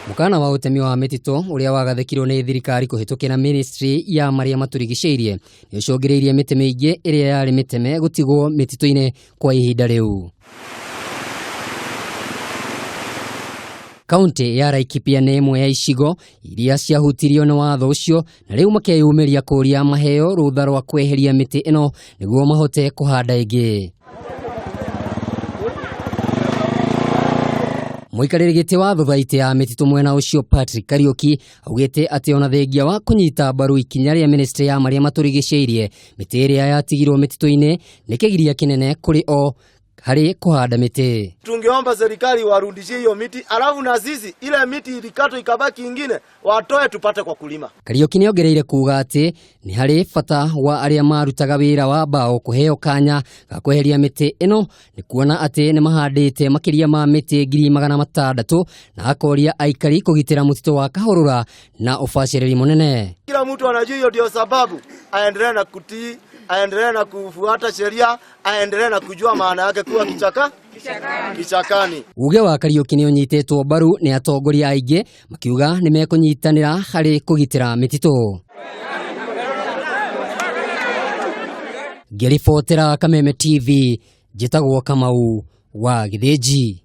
Mukana wa utemi wa mitito uria wagathekirwo ni thirikari kuhitukira ministry ya maria maturigiceirie ni ucongeririe miti miingi iria yari miteme gutigwo mitito-ine kwa ihinda riu. Kaunti ya Laikipia ni imwe ya icigo iria ciahutirio na watho ucio na riu makeyumiria kuria maheo rutha rwa kweheria miti ino niguo mahote kuhanda ingi. Muikariri giti wa thuthaiti ya mitito mwena ucio Patrick Kariuki augite ati ona thengia wa kunyita mbaru ikinya ria ministry ya maria maturigiceirie miti iria yatigirwo mitito-ine ni kigiria kinene kuri o hari kuhanda miti. Tungeomba serikali warudishie hiyo miti, alafu na sisi ile miti ilikatwa ikabaki ingine watoe tupate kwa kulima. Kariuki ni ongereire kuuga ati ni hari bata wa aria marutaga wira wa bao kuheo kanya ga kweheria miti ino ni kuona ati ni mahandite makiria ma miti 600,000 na akoria aikari kugitira mutito wa Kahurura na ufaciriri munene. Kila mtu anajua hiyo ndio sababu aendelee na kutii, aendelee na kufuata sheria, aendelee na kujua maana yake kuwa kichakani. Uge wa Kariuki ni unyitetwo mbaru ni atongoria aingi makiuga ni mekunyitanira hari kugitira mitito. Ngiribotera Kameme TV, njitagwo Kamau wa Githĩnji.